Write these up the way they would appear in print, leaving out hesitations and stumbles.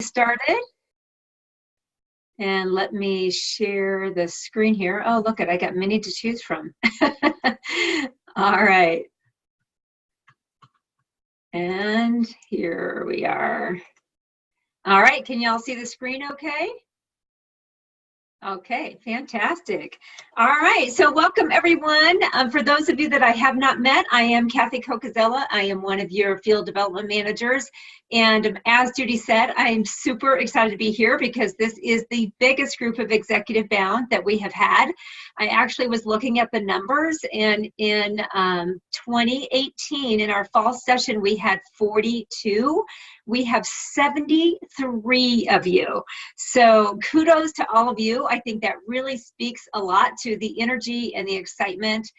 Started, and let me share the screen here. Oh, look I got many to choose from. All right, and here we are. All right, can y'all see the screen okay? Okay, fantastic. All right, so welcome everyone. For those of you that I have not met, I am Kathy Cocazella. I am one of your field development managers. And as Judy said, I am super excited to be here because this is the biggest group of executive bound that we have had. I actually was looking at the numbers, and in 2018, in our fall session, we had 42. We have 73 of you. So kudos to all of you. I think that really speaks a lot to the energy and the excitement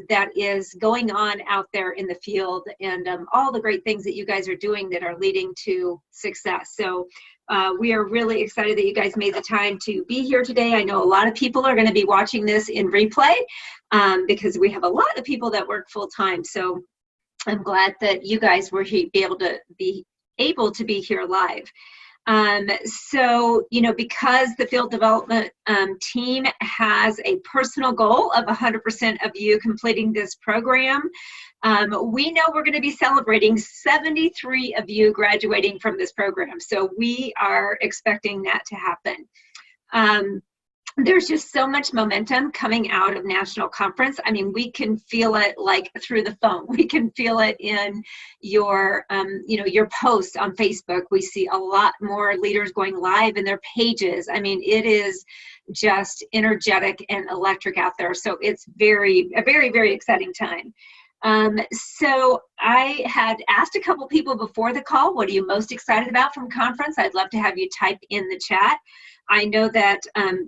that is going on out there in the field, and all the great things that you guys are doing that are leading to success. So we are really excited that you guys made the time to be here today. I know a lot of people are going to be watching this in replay because we have a lot of people that work full time. So I'm glad that you guys were able to be here live. So, you know, because the field development team has a personal goal of 100% of you completing this program, we know we're going to be celebrating 73 of you graduating from this program. So we are expecting that to happen. There's just so much momentum coming out of National Conference. I mean, we can feel it like through the phone. We can feel it in your, your posts on Facebook. We see a lot more leaders going live in their pages. I mean, it is just energetic and electric out there. So it's a very, very exciting time. So I had asked a couple people before the call, what are you most excited about from conference? I'd love to have you type in the chat. I know that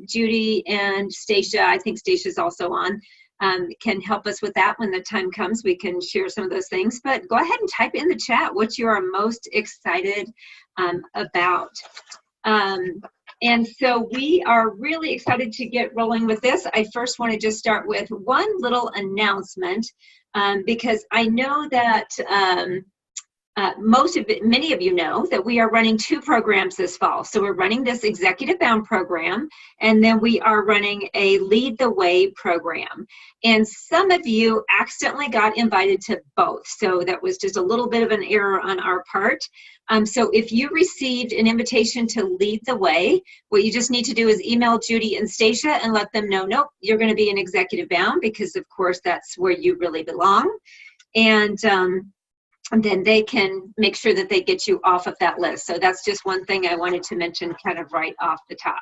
Judy and Stacia, I think Stacia's also on, can help us with that when the time comes. We can share some of those things, but go ahead and type in the chat what you are most excited about. And so we are really excited to get rolling with this. I first want to just start with one little announcement because I know that many of you know that we are running two programs this fall. So we're running this Executive Bound program, and then we are running a Lead the Way program. And some of you accidentally got invited to both. So that was just a little bit of an error on our part. So if you received an invitation to Lead the Way, what you just need to do is email Judy and Stacia and let them know, nope, you're going to be in Executive Bound because, of course, that's where you really belong. And then they can make sure that they get you off of that list. So that's just one thing I wanted to mention kind of right off the top.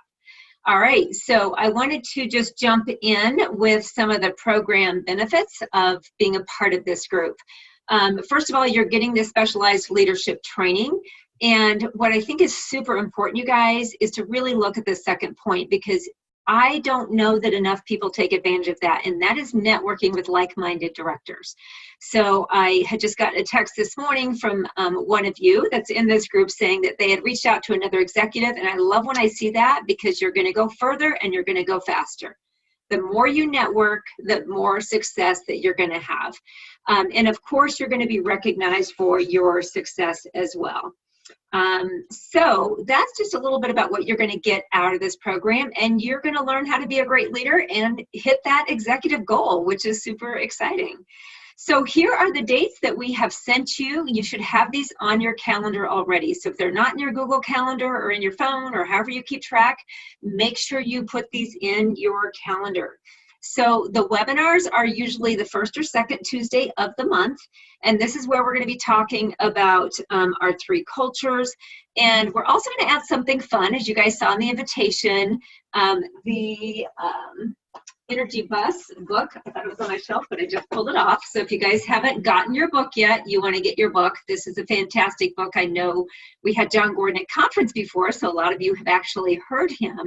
All right, so I wanted to just jump in with some of the program benefits of being a part of this group. First of all, you're getting this specialized leadership training. And what I think is super important, you guys, is to really look at the second point, because I don't know that enough people take advantage of that, and that is networking with like-minded directors. So I had just gotten a text this morning from one of you that's in this group saying that they had reached out to another executive, and I love when I see that because you're going to go further and you're going to go faster. The more you network, the more success that you're going to have. And of course, you're going to be recognized for your success as well. So that's just a little bit about what you're going to get out of this program, and you're going to learn how to be a great leader and hit that executive goal, which is super exciting. So here are the dates that we have sent you. You should have these on your calendar already. So if they're not in your Google Calendar or in your phone or however you keep track, make sure you put these in your calendar. So the webinars are usually the first or second Tuesday of the month, and this is where we're going to be talking about our three cultures. And we're also going to add something fun, as you guys saw in the invitation, the Energy Bus book. I thought it was on my shelf, but I just pulled it off. So if you guys haven't gotten your book yet, you want to get your book. This is a fantastic book. I know we had John Gordon at conference before, so a lot of you have actually heard him.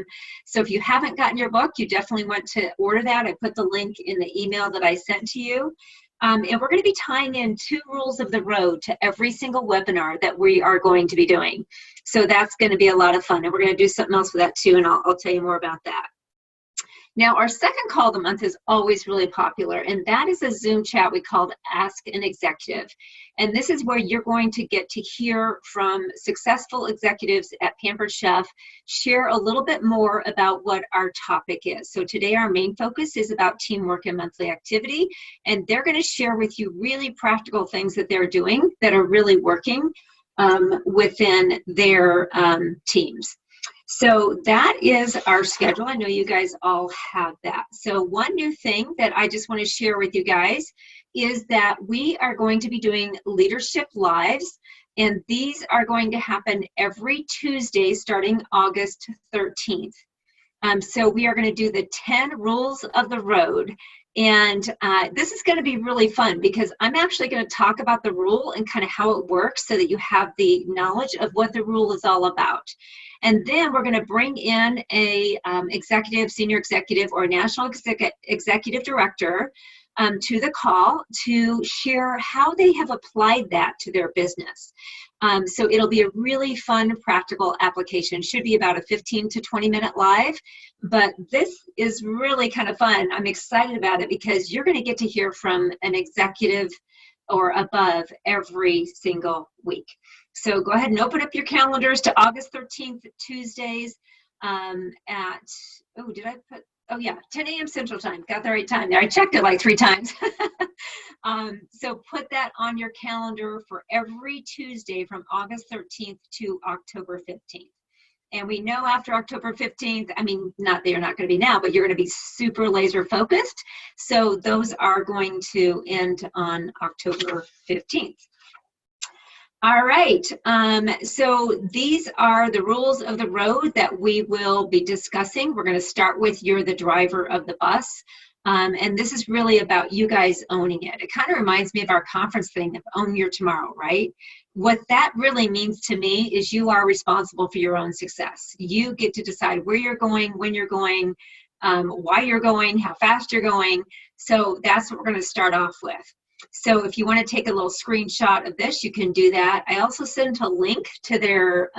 So if you haven't gotten your book, you definitely want to order that. I put the link in the email that I sent to you. And we're going to be tying in 2 rules of the road to every single webinar that we are going to be doing. So that's going to be a lot of fun. And we're going to do something else with that too, and I'll tell you more about that. Now, our second call of the month is always really popular, and that is a Zoom chat we called Ask an Executive. And this is where you're going to get to hear from successful executives at Pampered Chef, share a little bit more about what our topic is. So today our main focus is about teamwork and monthly activity, and they're going to share with you really practical things that they're doing that are really working within their teams. So that is our schedule. I know you guys all have that. So one new thing that I just want to share with you guys is that we are going to be doing leadership lives, and these are going to happen every Tuesday starting August 13th. So we are going to do the 10 rules of the road. And this is going to be really fun because I'm actually going to talk about the rule and kind of how it works so that you have the knowledge of what the rule is all about. And then we're going to bring in a executive, senior executive, or national executive director to the call to share how they have applied that to their business. So it'll be a really fun, practical application. Should be about a 15 to 20-minute live, but this is really kind of fun. I'm excited about it because you're going to get to hear from an executive or above every single week. So go ahead and open up your calendars to August 13th, Tuesdays at, oh, did I put, oh yeah, 10 a.m. Central Time. Got the right time there. I checked it like 3 times. So put that on your calendar for every Tuesday from August 13th to October 15th. And we know after October 15th, I mean, not that you're not going to be now, but you're going to be super laser focused. So those are going to end on October 15th. All right, so these are the rules of the road that we will be discussing. We're going to start with you're the driver of the bus. And this is really about you guys owning it. It kind of reminds me of our conference thing of Own Your Tomorrow, right? What that really means to me is you are responsible for your own success. You get to decide where you're going, when you're going, why you're going, how fast you're going. So that's what we're going to start off with. So if you want to take a little screenshot of this, you can do that. I also sent a link to their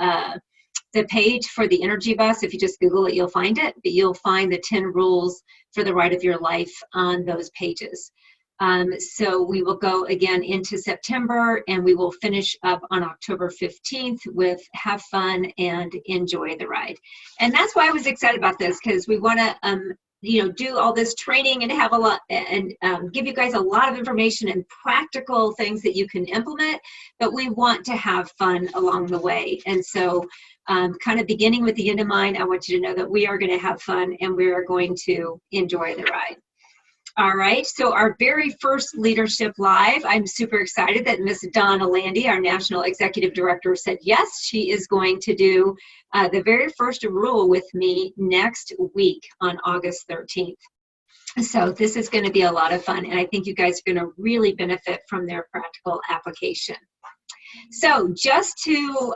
the page for the Energy Bus. If you just Google it, you'll find it. But you'll find the 10 rules for the ride of your life on those pages. So we will go again into September, and we will finish up on October 15th with have fun and enjoy the ride. And that's why I was excited about this, because we want to do all this training and have a lot and give you guys a lot of information and practical things that you can implement, but we want to have fun along the way. And so kind of beginning with the end in mind, I want you to know that we are going to have fun and we are going to enjoy the ride. All right, so our very first Leadership Live, I'm super excited that Miss Donna Landy, our National Executive Director, said yes, she is going to do the very first rule with me next week on August 13th. So this is going to be a lot of fun, and I think you guys are going to really benefit from their practical application. So just to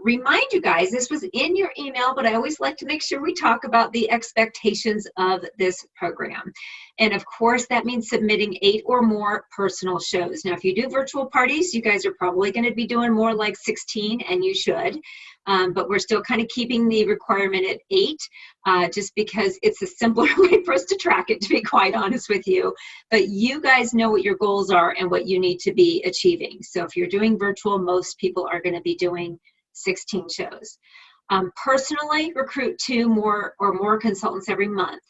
remind you guys, this was in your email, but I always like to make sure we talk about the expectations of this program. And of course, that means submitting 8 or more personal shows. Now, if you do virtual parties, you guys are probably going to be doing more like 16, and you should. But we're still kind of keeping the requirement at 8, just because it's a simpler way for us to track it, to be quite honest with you. But you guys know what your goals are and what you need to be achieving. So if you're doing virtual, most people are going to be doing 16 shows. Personally, recruit 2 or more consultants every month.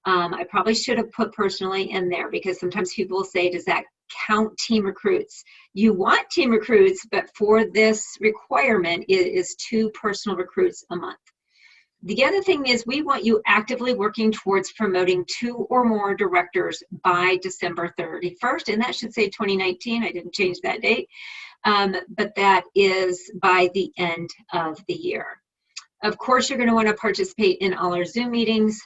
I probably should have put personally in there, because sometimes people will say, does that count team recruits? You want team recruits, but for this requirement, it is 2 personal recruits a month. The other thing is we want you actively working towards promoting 2 or more directors by December 31st, and that should say 2019. I didn't change that date, but that is by the end of the year. Of course, you're going to want to participate in all our Zoom meetings,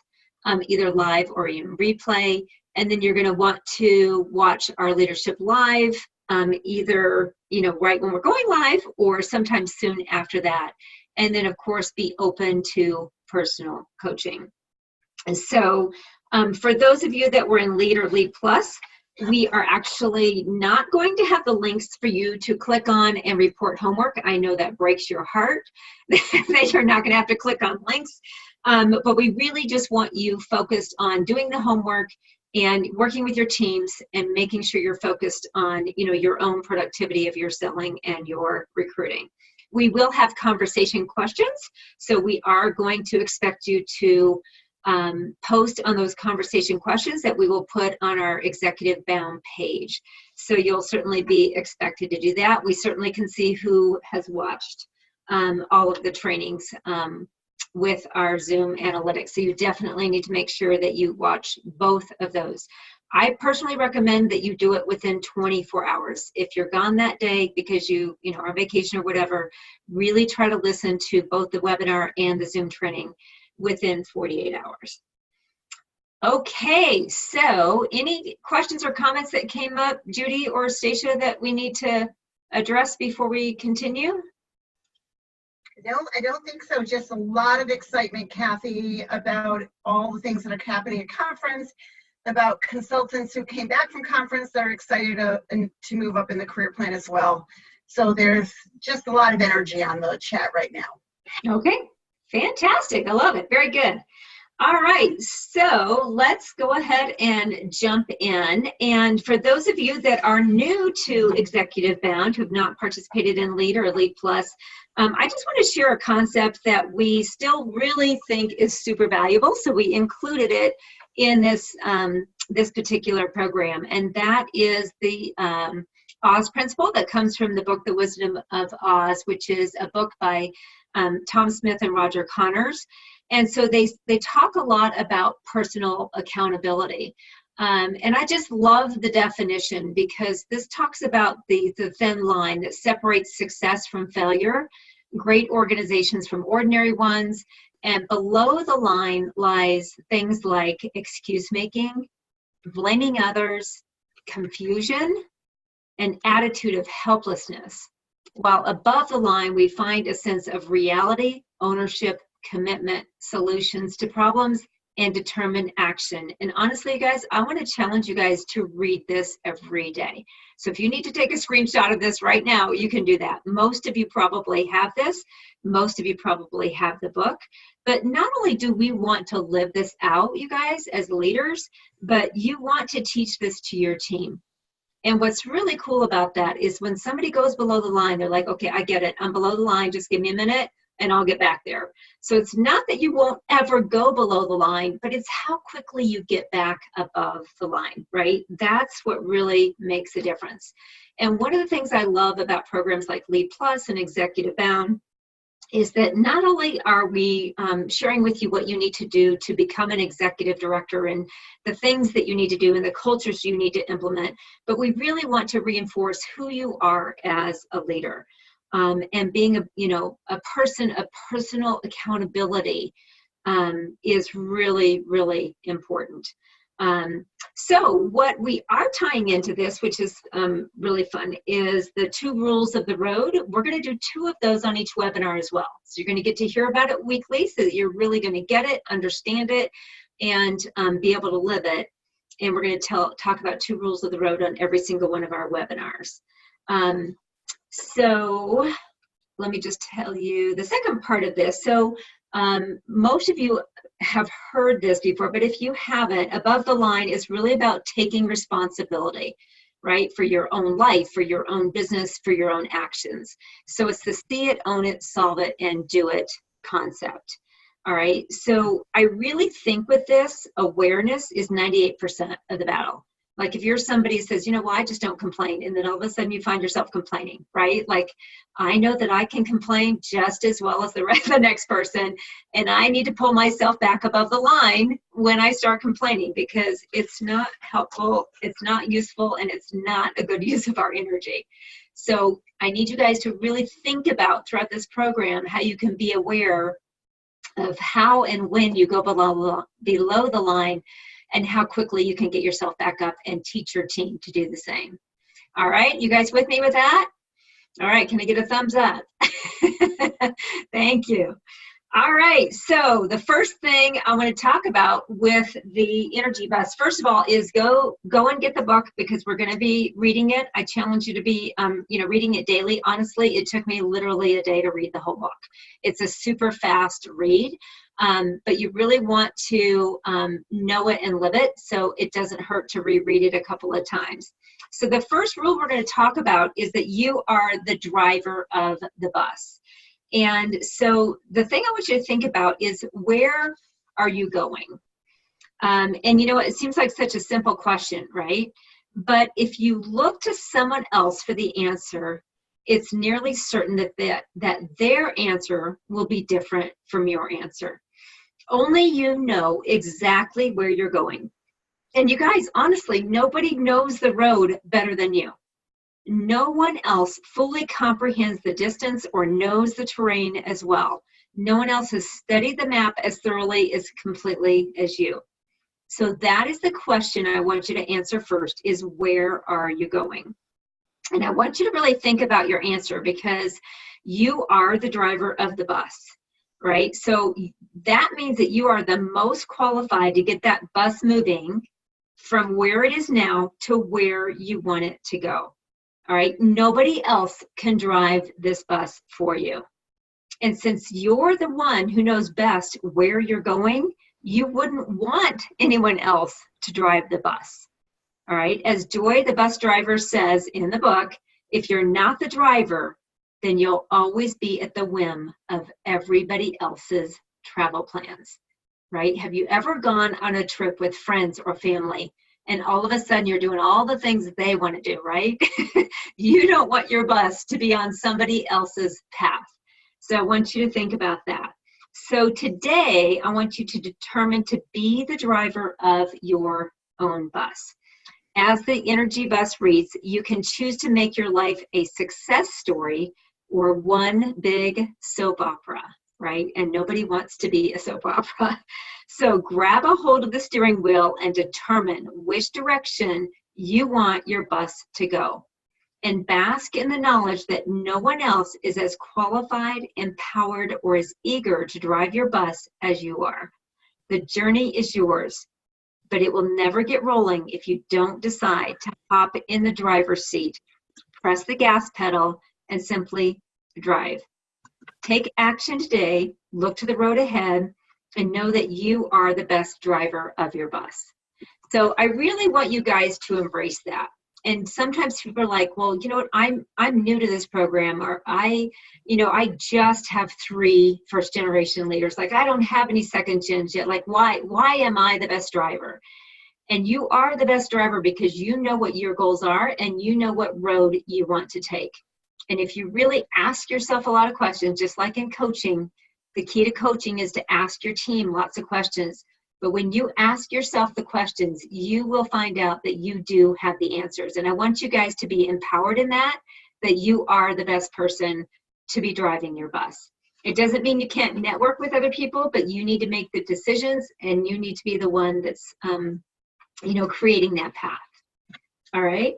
either live or in replay. And then you're going to want to watch our Leadership Live, either right when we're going live or sometime soon after that. And then, of course, be open to personal coaching. And so for those of you that were in Lead or Lead Plus, we are actually not going to have the links for you to click on and report homework. I know that breaks your heart that you're not going to have to click on links. But we really just want you focused on doing the homework and working with your teams and making sure you're focused on, your own productivity of your selling and your recruiting. We will have conversation questions, so we are going to expect you to post on those conversation questions that we will put on our Executive Bound page. So you'll certainly be expected to do that. We certainly can see who has watched all of the trainings with our Zoom analytics. So you definitely need to make sure that you watch both of those. I personally recommend that you do it within 24 hours. If you're gone that day because you are on vacation or whatever, really try to listen to both the webinar and the Zoom training within 48 hours. Okay, so any questions or comments that came up, Judy or Stacia, that we need to address before we continue? No, I don't think so. Just a lot of excitement, Kathy, about all the things that are happening at conference, about consultants who came back from conference that are excited to move up in the career plan as well. So there's just a lot of energy on the chat right now. Okay, fantastic. I love it. Very good. All right, so let's go ahead and jump in. And for those of you that are new to Executive Bound, who have not participated in LEAD or LEAD Plus, I just want to share a concept that we still really think is super valuable. So we included it in this, this particular program, and that is the Oz principle that comes from the book, The Wisdom of Oz, which is a book by Tom Smith and Roger Connors. And so they talk a lot about personal accountability. And I just love the definition because this talks about the thin line that separates success from failure, great organizations from ordinary ones, and below the line lies things like excuse making, blaming others, confusion, an attitude of helplessness. While above the line, we find a sense of reality, ownership, commitment, solutions to problems, and determined action. And honestly, you guys, I want to challenge you guys to read this every day. So if you need to take a screenshot of this right now, you can do that. Most of you probably have this. Most of you probably have the book. But not only do we want to live this out, you guys, as leaders, but you want to teach this to your team. And what's really cool about that is when somebody goes below the line, they're like, okay, I get it. I'm below the line. Just give me a minute and I'll get back there. So it's not that you won't ever go below the line, but it's how quickly you get back above the line, right? That's what really makes a difference. And one of the things I love about programs like LEAD Plus and Executive Bound is that not only are we sharing with you what you need to do to become an executive director and the things that you need to do and the cultures you need to implement, but we really want to reinforce who you are as a leader. And being a person of personal accountability is really, really important. So what we are tying into this, which is really fun, is the 2 rules of the road. We're going to do 2 of those on each webinar as well. So you're going to get to hear about it weekly so that you're really going to get it, understand it, and be able to live it. And we're going to talk about 2 rules of the road on every single one of our webinars. So let me just tell you the second part of this. So most of you have heard this before, but if you haven't, above the line is really about taking responsibility, right? For your own life, for your own business, for your own actions. So it's the see it, own it, solve it, and do it concept. All right. So I really think with this, awareness is 98% of the battle. Like if you're somebody who says, well, I just don't complain, and then all of a sudden you find yourself complaining, right? Like I know that I can complain just as well as the next person, and I need to pull myself back above the line when I start complaining because it's not helpful, it's not useful, and it's not a good use of our energy. So I need you guys to really think about throughout this program how you can be aware of how and when you go below the line and how quickly you can get yourself back up and teach your team to do the same. All right, you guys with me with that? All right, can I get a thumbs up? Thank you. All right, so the first thing I want to talk about with the Energy Bus, first of all, is go and get the book, because we're going to be reading it. I challenge you to be, reading it daily. Honestly, it took me literally a day to read the whole book. It's a super fast read, but you really want to know it and live it, so it doesn't hurt to reread it a couple of times. So the first rule we're going to talk about is that you are the driver of the bus. And so the thing I want you to think about is, where are you going? And you know what, it seems like such a simple question, right? But if you look to someone else for the answer, it's nearly certain that their answer will be different from your answer. Only you know exactly where you're going. And you guys, honestly, nobody knows the road better than you. No one else fully comprehends the distance or knows the terrain as well. No one else has studied the map as thoroughly as completely as you. So that is the question I want you to answer first, is where are you going? And I want you to really think about your answer, because you are the driver of the bus, right? So that means that you are the most qualified to get that bus moving from where it is now to where you want it to go. All right, nobody else can drive this bus for you. And since you're the one who knows best where you're going, you wouldn't want anyone else to drive the bus. All right, as Joy, the bus driver, says in the book, if you're not the driver, then you'll always be at the whim of everybody else's travel plans, right? Have you ever gone on a trip with friends or family, and all of a sudden you're doing all the things that they want to do, right? You don't want your bus to be on somebody else's path. So I want you to think about that. So today, I want you to determine to be the driver of your own bus. As the Energy Bus reads, you can choose to make your life a success story or one big soap opera, right? And nobody wants to be a soap opera. So grab a hold of the steering wheel and determine which direction you want your bus to go. And bask in the knowledge that no one else is as qualified, empowered, or as eager to drive your bus as you are. The journey is yours, but it will never get rolling if you don't decide to hop in the driver's seat, press the gas pedal, and simply drive. Take action today, look to the road ahead, and know that you are the best driver of your bus. So I really want you guys to embrace that. And sometimes people are like, well, you know what, I'm new to this program, or I just have 3 first-generation leaders. Like, I don't have any second gens yet. Like, why am I the best driver? And you are the best driver because you know what your goals are and you know what road you want to take. And if you really ask yourself a lot of questions, just like in coaching, the key to coaching is to ask your team lots of questions. But when you ask yourself the questions, you will find out that you do have the answers. And I want you guys to be empowered in that you are the best person to be driving your bus. It doesn't mean you can't network with other people, but you need to make the decisions and you need to be the one that's, creating that path. All right.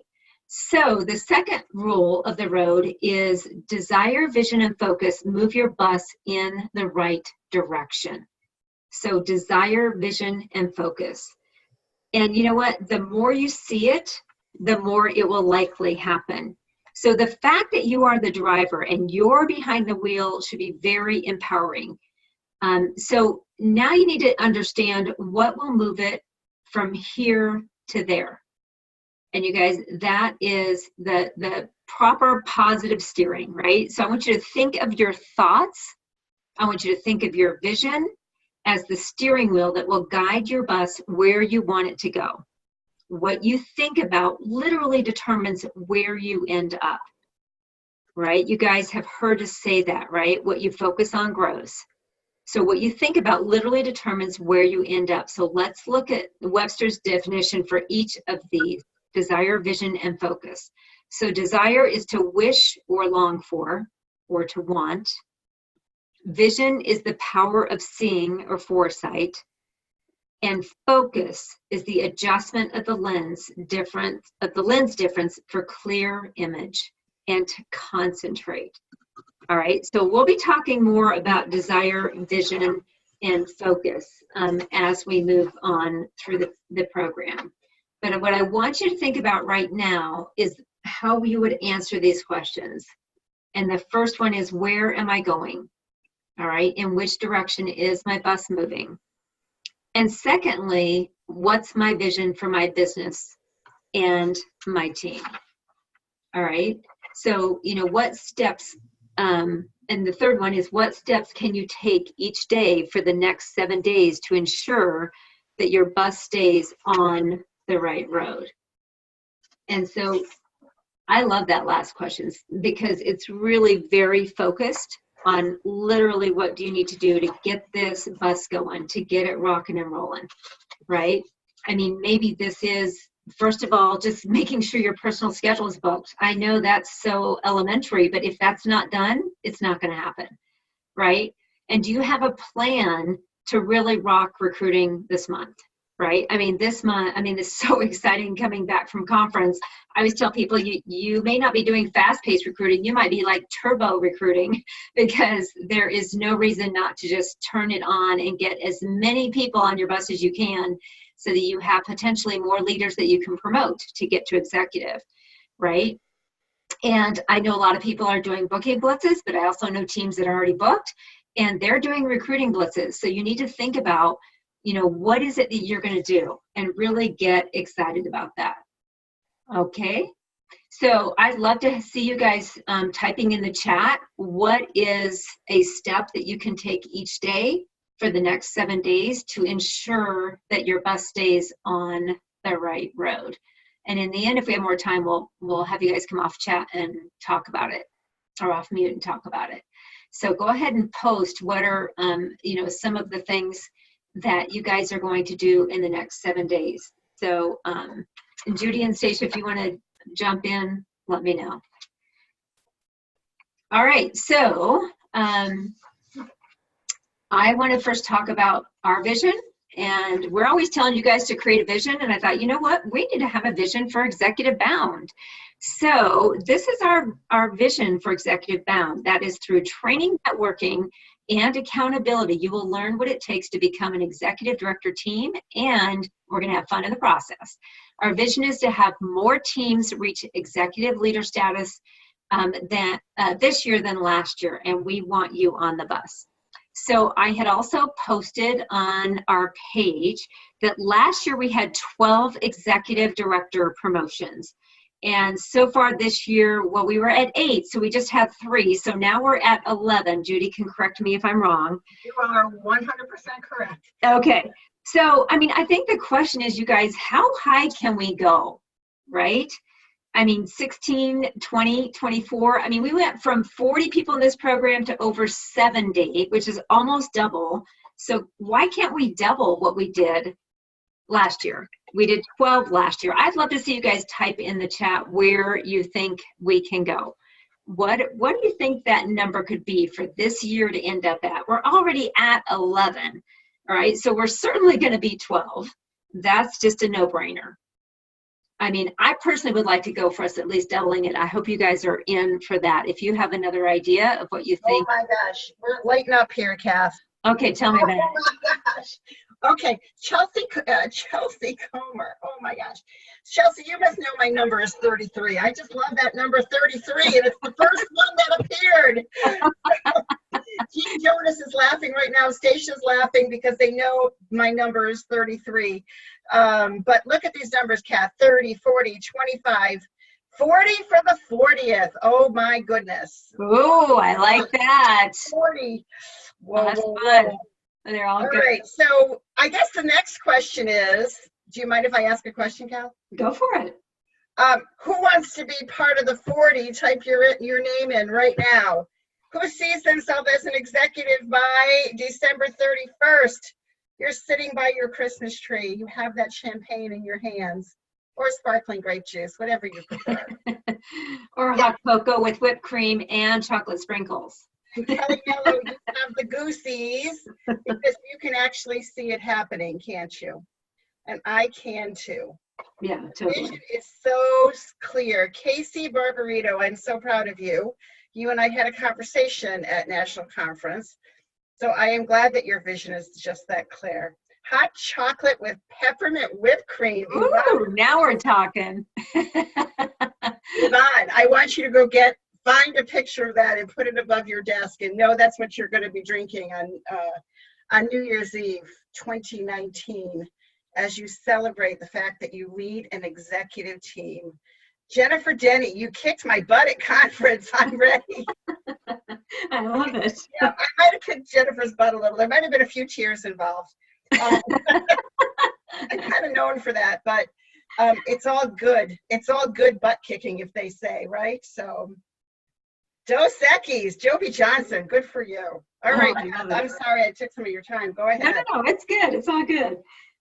So the second rule of the road is desire, vision, and focus. Move your bus in the right direction. So desire, vision, and focus. And you know what? The more you see it, the more it will likely happen. So the fact that you are the driver and you're behind the wheel should be very empowering. So now you need to understand what will move it from here to there. And you guys, that is the proper positive steering, right? So I want you to think of your thoughts. I want you to think of your vision as the steering wheel that will guide your bus where you want it to go. What you think about literally determines where you end up, right? You guys have heard us say that, right? What you focus on grows. So what you think about literally determines where you end up. So let's look at Webster's definition for each of these: desire, vision, and focus. So desire is to wish or long for, or to want. Vision is the power of seeing or foresight. And focus is the adjustment of the lens difference for clear image and to concentrate. All right, so we'll be talking more about desire, vision, and focus as we move on through the program. But what I want you to think about right now is how you would answer these questions. And the first one is, where am I going? All right, in which direction is my bus moving? And secondly, what's my vision for my business and my team? All right, so, what steps, and the third one is, what steps can you take each day for the next 7 days to ensure that your bus stays on the right road? And so I love that last question because it's really very focused on literally what do you need to do to get this bus going, to get it rocking and rolling, right? I mean, maybe this is, first of all, just making sure your personal schedule is booked. I know that's so elementary, but if that's not done, it's not going to happen, right? And do you have a plan to really rock recruiting this month, right? I mean, this month, it's so exciting coming back from conference. I always tell people, you may not be doing fast-paced recruiting. You might be like turbo recruiting because there is no reason not to just turn it on and get as many people on your bus as you can so that you have potentially more leaders that you can promote to get to executive, right? And I know a lot of people are doing booking blitzes, but I also know teams that are already booked and they're doing recruiting blitzes. So you need to think about, what is it that you're going to do and really get excited about that. Okay. So I'd love to see you guys typing in the chat. What is a step that you can take each day for the next 7 days to ensure that your bus stays on the right road? And in the end, if we have more time, we'll have you guys come off chat and talk about it, or off mute and talk about it. So go ahead and post what are some of the things that you guys are going to do in the next 7 days. So Judy and Stacia, if you want to jump in, let me know. All right, so I want to first talk about our vision. And we're always telling you guys to create a vision. And I thought, you know what? We need to have a vision for Executive Bound. So this is our vision for Executive Bound. That is through training, networking, and accountability. You will learn what it takes to become an executive director team, and we're going to have fun in the process. Our vision is to have more teams reach executive leader status this year than last year, and we want you on the bus. So I had also posted on our page that last year we had 12 executive director promotions. And so far this year, well, we were at 8, so we just had 3. So now we're at 11. Judy can correct me if I'm wrong. You are 100% correct. Okay. So, I think the question is, you guys, how high can we go, right? 16, 20, 24. We went from 40 people in this program to over 70, which is almost double. So why can't we double what we did last year? We did 12 last year. I'd love to see you guys type in the chat where you think we can go. What do you think that number could be for this year to end up at? We're already at 11, all right? So we're certainly going to be 12. That's just a no-brainer. I personally would like to go for us at least doubling it. I hope you guys are in for that. If you have another idea of what you think. Oh my gosh, we're lighting up here, Kath. Okay, tell me about it. Oh my gosh. Okay, Chelsea Comer. Oh my gosh. Chelsea, you must know my number is 33. I just love that number 33, and it's the first one that appeared. Jean Jonas is laughing right now. Stacia's laughing because they know my number is 33. But look at these numbers, Kath. 30, 40, 25, 40 for the 40th. Oh my goodness. Oh, I like that. 40. Whoa, that's whoa, fun. whoa. They're all good. All right, so I guess the next question is, do you mind if I ask a question, Cal? Go for it. Who wants to be part of the 40? Type your name in right now. Who sees themselves as an executive by December 31st? You're sitting by your Christmas tree. You have that champagne in your hands, or sparkling grape juice, whatever you prefer. Or hot cocoa with whipped cream and chocolate sprinkles. Kelly Yellow, you have the goosies because you can actually see it happening, can't you? And I can too. Yeah, totally. Vision is so clear. Casey Barbarito, I'm so proud of you. You and I had a conversation at national conference. So I am glad that your vision is just that clear. Hot chocolate with peppermint whipped cream. Ooh, now we're talking. Yvonne, I want you to go find a picture of that and put it above your desk and know that's what you're going to be drinking on New Year's Eve 2019 as you celebrate the fact that you lead an executive team. Jennifer Denny, you kicked my butt at conference. I'm ready. I love it. Yeah, I might have kicked Jennifer's butt a little. There might have been a few tears involved. I'm kind of known for that, but it's all good. It's all good butt kicking, if they say, right? So, Dos Equis, Joby Johnson, good for you. All right, I'm sorry I took some of your time. Go ahead. No, it's good. It's all good.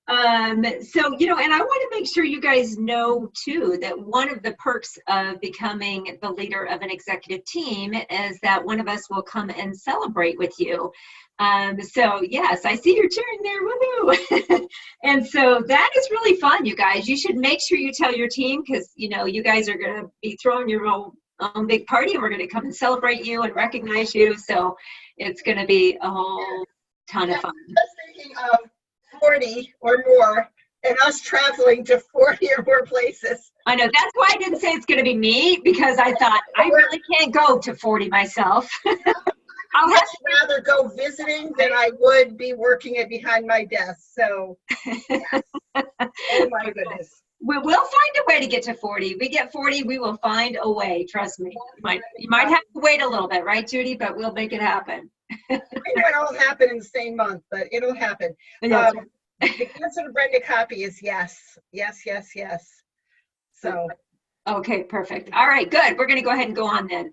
So, you know, and I want to make sure you guys know too that one of the perks of becoming the leader of an executive team is that one of us will come and celebrate with you. So yes, I see you're cheering there, woohoo! And so that is really fun, you guys. You should make sure you tell your team because, you know, you guys are going to be throwing your own big party and we're going to come and celebrate you and recognize you. So it's going to be a whole ton of fun. I was thinking of 40 or more and us traveling to 40 or more places. I know, that's why I didn't say it's going to be me because I thought I really can't go to 40 myself. I'll much rather go visiting than I would be working it behind my desk. So, yes. Oh my goodness. We'll find a way to get to 40. We get 40, we will find a way. Trust me. You might have to wait a little bit, right, Judy? But we'll make it happen. I know it all happen in the same month, but it'll happen. The answer to Brenda Copy is yes. Yes, yes, yes. So. Okay, perfect. All right, good. We're going to go ahead and go on then.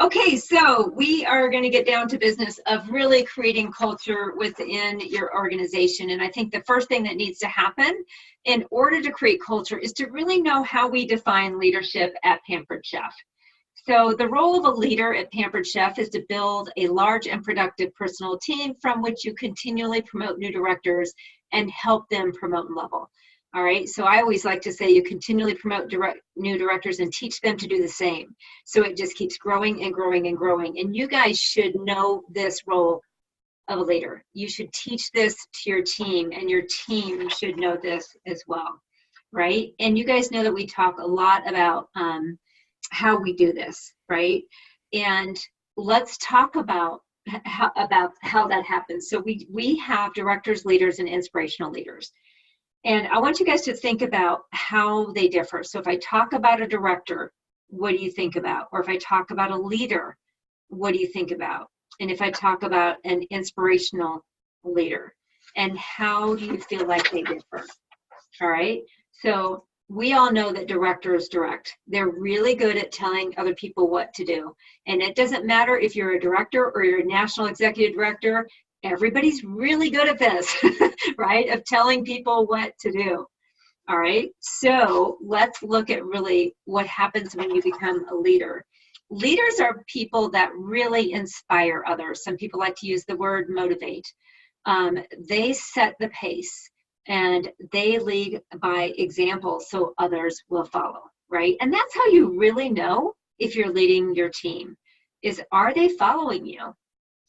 Okay, so we are going to get down to business of really creating culture within your organization. And I think the first thing that needs to happen in order to create culture is to really know how we define leadership at Pampered Chef. So the role of a leader at Pampered Chef is to build a large and productive personal team from which you continually promote new directors and help them promote and level. All right, so I always like to say you continually promote new directors and teach them to do the same. So it just keeps growing and growing and growing. And you guys should know this role of a leader. You should teach this to your team, and your team should know this as well, right? And you guys know that we talk a lot about how we do this, right? And let's talk about how that happens. So we have directors, leaders, and inspirational leaders. And I want you guys to think about how they differ. So if I talk about a director, what do you think about? Or if I talk about a leader, what do you think about? And if I talk about an inspirational leader, and how do you feel like they differ? All right. So we all know that directors direct. They're really good at telling other people what to do. And it doesn't matter if you're a director or you're a national executive director, everybody's really good at this, right? Of telling people what to do. All right. So let's look at really what happens when you become a leader. Leaders are people that really inspire others. Some people like to use the word motivate. They set the pace and they lead by example so others will follow, right? And that's how you really know if you're leading your team is, are they following you?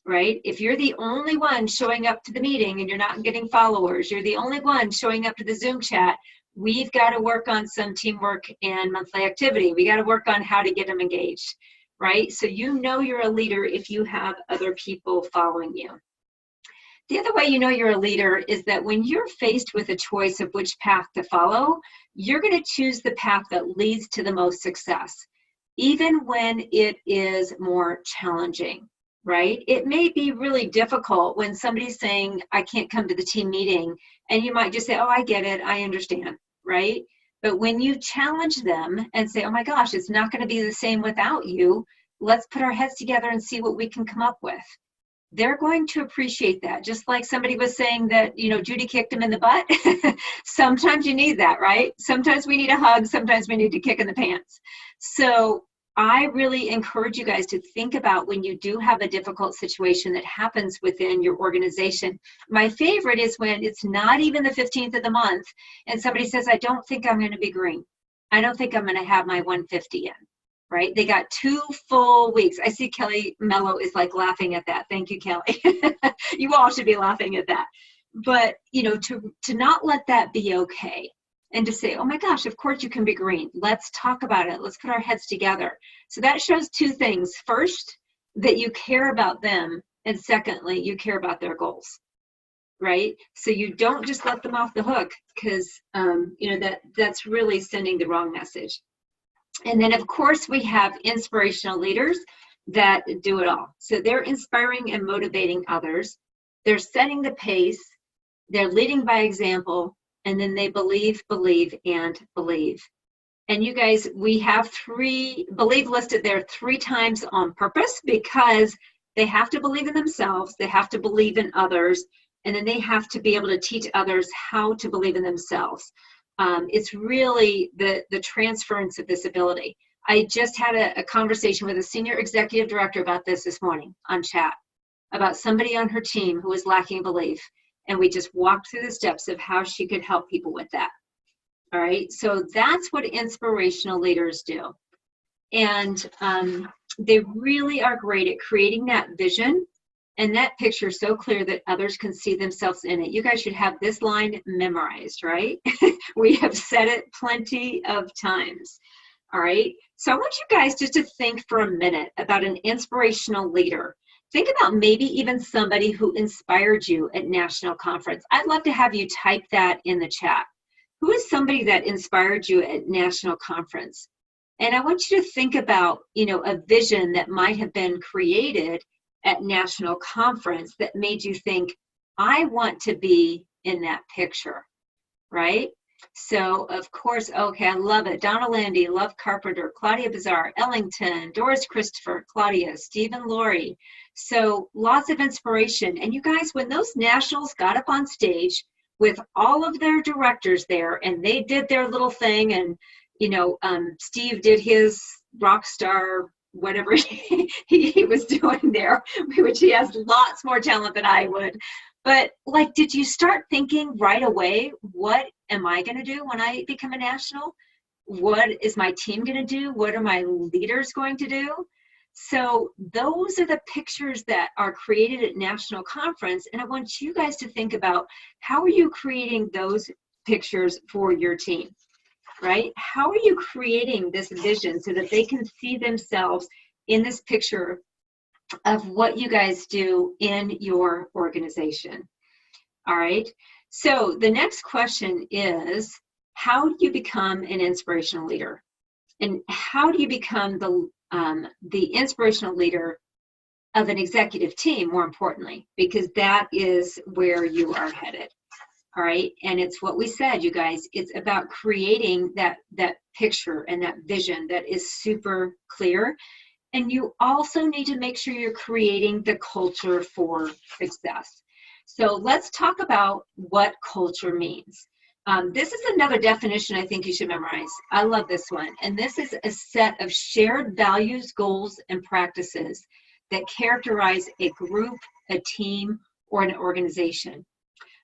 Right? If you're the only one showing up to the meeting and you're not getting followers, you're the only one showing up to the Zoom chat, we've got to work on some teamwork and monthly activity. We got to work on how to get them engaged, right? So you know you're a leader if you have other people following you. The other way you know you're a leader is that when you're faced with a choice of which path to follow, you're going to choose the path that leads to the most success, even when it is more challenging. Right? It may be really difficult when somebody's saying, I can't come to the team meeting, and you might just say, oh, I get it, I understand, right? But when you challenge them and say, oh my gosh, it's not going to be the same without you, let's put our heads together and see what we can come up with. They're going to appreciate that. Just like somebody was saying that, you know, Judy kicked him in the butt. Sometimes you need that, right? Sometimes we need a hug. Sometimes we need to kick in the pants. So I really encourage you guys to think about when you do have a difficult situation that happens within your organization. My favorite is when it's not even the 15th of the month and somebody says, I don't think I'm going to be green. I don't think I'm going to have my 150 in. right? They got 2 full weeks. I see Kelly Mello is like laughing at that. Thank you, Kelly. You all should be laughing at that. But, you know, to not let that be okay, and to say, oh my gosh, of course you can be green. Let's talk about it. Let's put our heads together. So that shows 2 things. First, that you care about them. And secondly, you care about their goals, right? So you don't just let them off the hook, because, you know, that's really sending the wrong message. And then, of course, we have inspirational leaders that do it all. So they're inspiring and motivating others. They're setting the pace. They're leading by example. And then they believe, and believe. And you guys, we have believe listed there 3 times on purpose, because they have to believe in themselves, they have to believe in others, and then they have to be able to teach others how to believe in themselves. It's really the transference of this ability. I just had a conversation with a senior executive director about this morning on chat, about somebody on her team who was lacking belief. And we just walked through the steps of how she could help people with that. All right, so that's what inspirational leaders do. And they really are great at creating that vision and that picture so clear that others can see themselves in it. You guys should have this line memorized, right? We have said it plenty of times. All right, so I want you guys just to think for a minute about an inspirational leader. Think about maybe even somebody who inspired you at national conference. I'd love to have you type that in the chat. Who is somebody that inspired you at national conference? And I want you to think about, you know, a vision that might have been created at national conference that made you think, I want to be in that picture, right? So, of course, okay, I love it. Donna Landy, Love Carpenter, Claudia Bazar, Ellington, Doris Christopher, Claudia, Stephen Laurie. So lots of inspiration. And you guys, when those nationals got up on stage with all of their directors there, and they did their little thing, and, you know, Steve did his rock star, whatever he was doing there, which he has lots more talent than I would. But like, did you start thinking right away, what am I going to do when I become a national? What is my team going to do? What are my leaders going to do? So those are the pictures that are created at national conference. And I want you guys to think about, how are you creating those pictures for your team, right? How are you creating this vision so that they can see themselves in this picture of what you guys do in your organization? All right, so the next question is, how do you become an inspirational leader? And how do you become the inspirational leader of an executive team, more importantly, because that is where you are headed. All right, and it's what we said, you guys, it's about creating that picture and that vision that is super clear. And you also need to make sure you're creating the culture for success. So let's talk about what culture means. This is another definition I think you should memorize. I love this one. And this is a set of shared values, goals, and practices that characterize a group, a team, or an organization.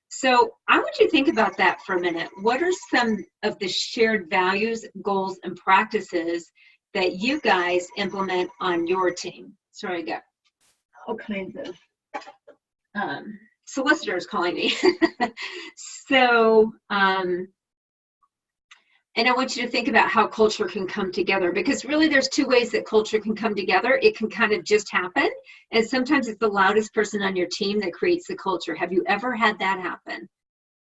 So I want you to think about that for a minute. What are some of the shared values, goals, and practices that you guys implement on your team? Sorry, I got all kinds of solicitors calling me. So, and I want you to think about how culture can come together, because really there's 2 ways that culture can come together. It can kind of just happen, and sometimes it's the loudest person on your team that creates the culture. Have you ever had that happen?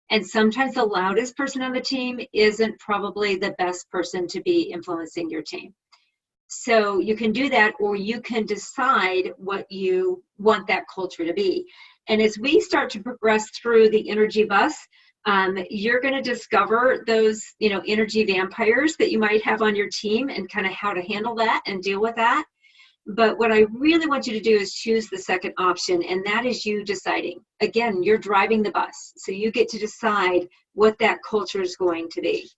And sometimes the loudest person on the team isn't probably the best person to be influencing your team. So you can do that, or you can decide what you want that culture to be. And as we start to progress through the energy bus, you're going to discover those, you know, energy vampires that you might have on your team, and kind of how to handle that and deal with that. But what I really want you to do is choose the second option, and that is you deciding. Again, you're driving the bus, so you get to decide what that culture is going to be,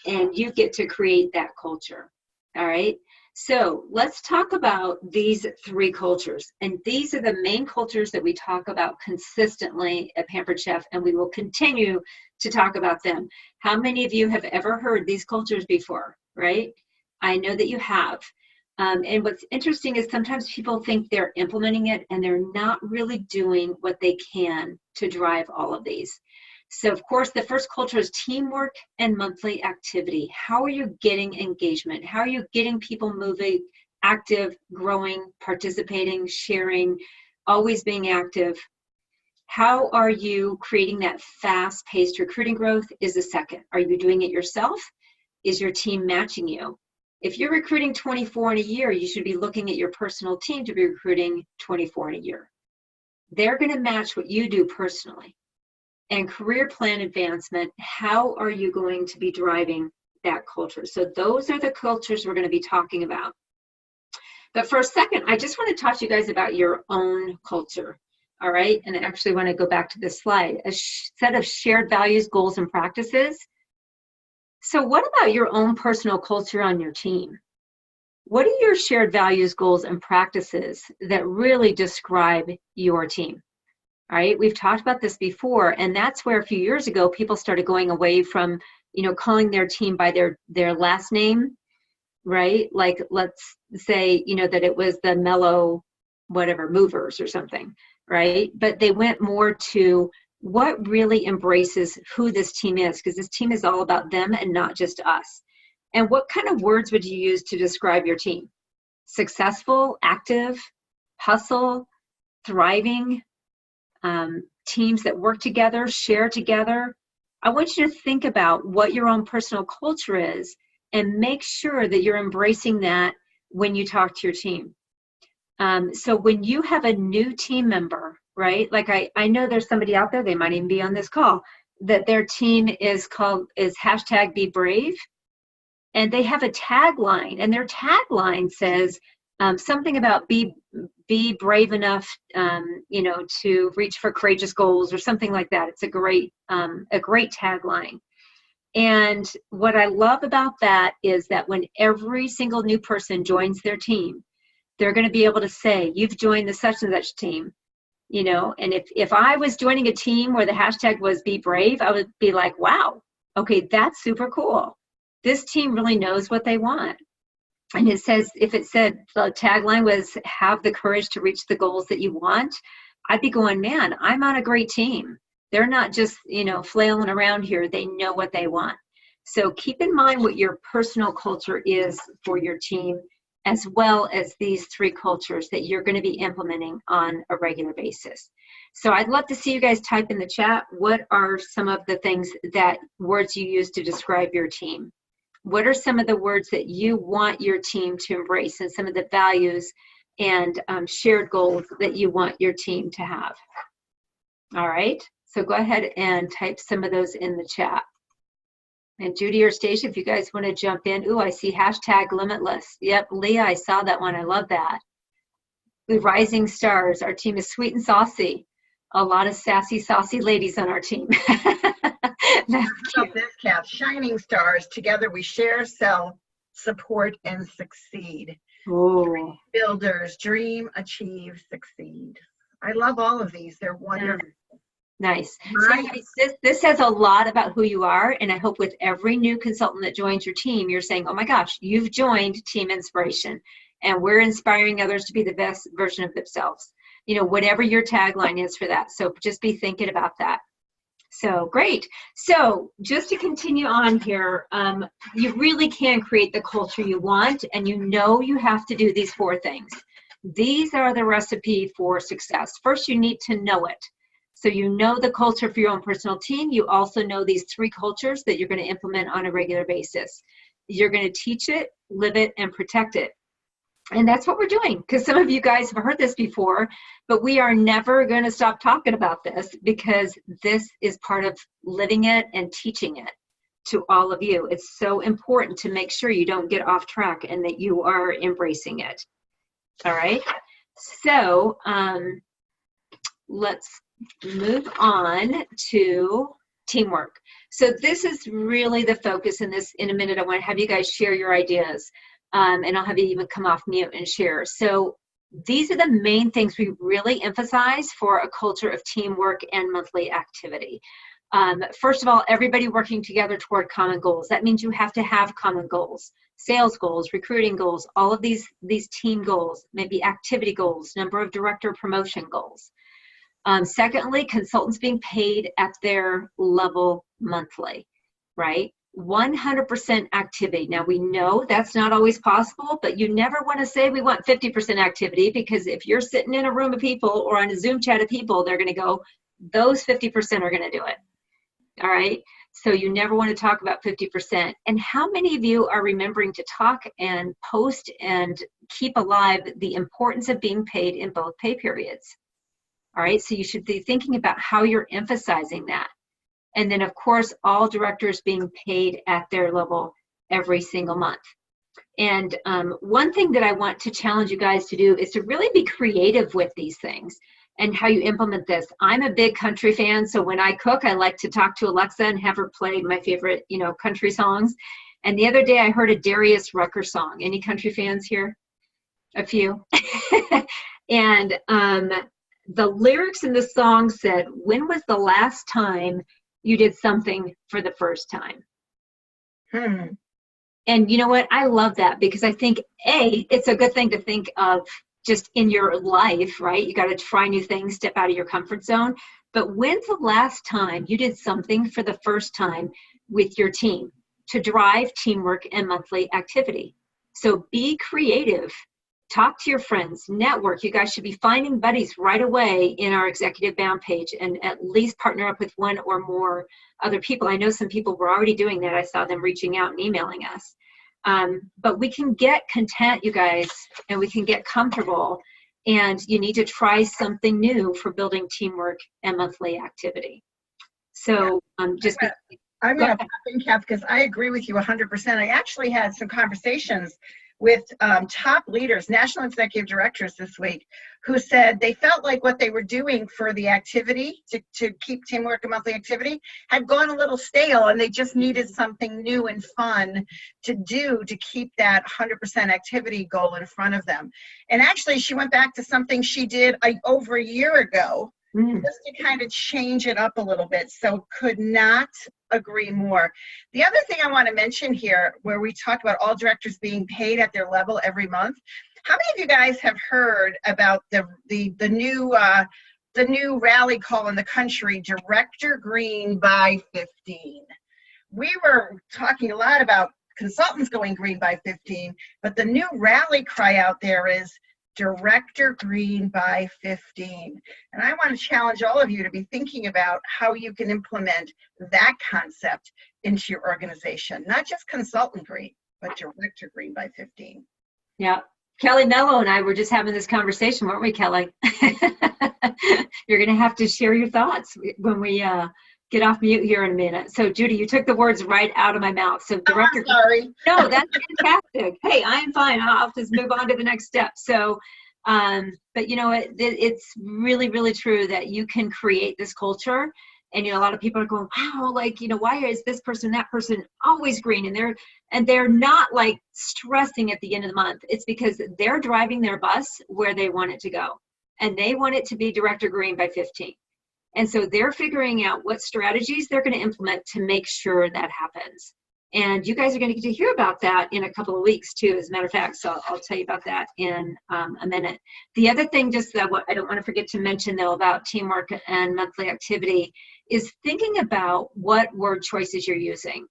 and you get to create that culture. All right. So let's talk about these 3 cultures. And these are the main cultures that we talk about consistently at Pampered Chef, and we will continue to talk about them. How many of you have ever heard these cultures before, right? I know that you have. And what's interesting is sometimes people think they're implementing it and they're not really doing what they can to drive all of these. So of course, the first culture is teamwork and monthly activity. How are you getting engagement? How are you getting people moving, active, growing, participating, sharing, always being active? How are you creating that fast-paced recruiting growth is the second. Are you doing it yourself? Is your team matching you? If you're recruiting 24 in a year, you should be looking at your personal team to be recruiting 24 in a year. They're going to match what you do personally. And career plan advancement, how are you going to be driving that culture? So those are the cultures we're going to be talking about. But for a second, I just want to talk to you guys about your own culture. All right, and I actually want to go back to this slide, a set of shared values, goals, and practices. So what about your own personal culture on your team? What are your shared values, goals, and practices that really describe your team? All right, we've talked about this before, and that's where a few years ago, people started going away from, calling their team by their last name, right? Like, let's say, that it was the Mellow, whatever, Movers or something, right? But they went more to what really embraces who this team is, because this team is all about them and not just us. And what kind of words would you use to describe your team? Successful, active, hustle, thriving, teams that work together, share together. I want you to think about what your own personal culture is and make sure that you're embracing that when you talk to your team. So when you have a new team member, right? Like I know there's somebody out there, they might even be on this call, that their team is hashtag Be Brave. And they have a tagline, and their tagline says something about be brave enough, to reach for courageous goals or something like that. It's a great tagline. And what I love about that is that when every single new person joins their team, they're going to be able to say, you've joined the such and such team, and if I was joining a team where the hashtag was Be Brave, I would be like, wow, okay, that's super cool. This team really knows what they want. And it says, if it said the tagline was have the courage to reach the goals that you want, I'd be going, man, I'm on a great team. They're not just, flailing around here. They know what they want. So keep in mind what your personal culture is for your team, as well as these three cultures that you're going to be implementing on a regular basis. So I'd love to see you guys type in the chat, what are some of the words you use to describe your team? What are some of the words that you want your team to embrace, and some of the values and shared goals that you want your team to have? All right, so go ahead and type some of those in the chat. And Judy or Stacia, if you guys want to jump in. Ooh, I see hashtag limitless. Yep, Leah, I saw that one. I love that. The Rising Stars, our team is sweet and saucy. A lot of sassy, saucy ladies on our team. That's cute. This, Kath, Shining Stars, together we share, sell, support, and succeed. Ooh. Builders, dream, achieve, succeed. I love all of these. They're wonderful. Nice. So this says a lot about who you are, and I hope with every new consultant that joins your team, you're saying, oh my gosh, you've joined Team Inspiration, and we're inspiring others to be the best version of themselves. Whatever your tagline is for that. So just be thinking about that. So great. So just to continue on here, you really can create the culture you want, and you have to do these 4 things. These are the recipe for success. First, you need to know it. So you know the culture for your own personal team. You also know these 3 cultures that you're going to implement on a regular basis. You're going to teach it, live it, and protect it. And that's what we're doing, because some of you guys have heard this before, but we are never going to stop talking about this, because this is part of living it and teaching it to all of you. It's so important to make sure you don't get off track and that you are embracing it. All right. So let's move on to teamwork. So this is really the focus in this. In a minute, I want to have you guys share your ideas. And I'll have you even come off mute and share. So these are the main things we really emphasize for a culture of teamwork and monthly activity. First of all, everybody working together toward common goals. That means you have to have common goals. sales goals, recruiting goals, all of these team goals, maybe activity goals, number of director promotion goals. Secondly, consultants being paid at their level monthly, right? 100% activity. Now, we know that's not always possible, but you never want to say we want 50% activity, because if you're sitting in a room of people or on a Zoom chat of people, they're going to go, those 50% are going to do it. All right. So you never want to talk about 50%. And how many of you are remembering to talk and post and keep alive the importance of being paid in both pay periods? All right. So you should be thinking about how you're emphasizing that. And then, of course, all directors being paid at their level every single month. And one thing that I want to challenge you guys to do is to really be creative with these things and how you implement this. I'm a big country fan, so when I cook, I like to talk to Alexa and have her play my favorite, country songs. And the other day I heard a Darius Rucker song. Any country fans here? A few. And the lyrics in the song said, "When was the last time you did something for the first time?" And you know what? I love that, because I think, A, it's a good thing to think of just in your life, right? You got to try new things, step out of your comfort zone. But when's the last time you did something for the first time with your team to drive teamwork and monthly activity? So be creative. Talk to your friends, network. You guys should be finding buddies right away in our Executive Bound page, and at least partner up with one or more other people. I know some people were already doing that. I saw them reaching out and emailing us. But we can get content, you guys, and we can get comfortable, and you need to try something new for building teamwork and monthly activity. So I'm going to pop in, Kath, because I agree with you 100%. I actually had some conversations with top leaders, national executive directors this week, who said they felt like what they were doing for the activity to keep teamwork and monthly activity had gone a little stale, and they just needed something new and fun to do to keep that 100% activity goal in front of them. And actually, she went back to something she did over a year ago, just to kind of change it up a little bit. So could not agree more. The other thing I want to mention here, where we talk about all directors being paid at their level every month, how many of you guys have heard about the new rally call in the country, Director Green by 15? We were talking a lot about consultants going green by 15, but the new rally cry out there is Director Green by 15. And I want to challenge all of you to be thinking about how you can implement that concept into your organization. Not just consultant green, but Director Green by 15. Yeah. Kelly Mello and I were just having this conversation, weren't we, Kelly? You're going to have to share your thoughts when we get off mute here in a minute. So, Judy, you took the words right out of my mouth. So, Director. I'm sorry. No, that's fantastic. Hey, I am fine. I'll just move on to the next step. So, but it's really, really true that you can create this culture. And, a lot of people are going, wow, why is this person, that person always green? And they're not like stressing at the end of the month. It's because they're driving their bus where they want it to go. And they want it to be Director Green by 15. And so they're figuring out what strategies they're going to implement to make sure that happens. And you guys are going to get to hear about that in a couple of weeks too, as a matter of fact. So I'll tell you about that in a minute. The other thing, just that what I don't want to forget to mention though about teamwork and monthly activity, is thinking about what word choices you're using.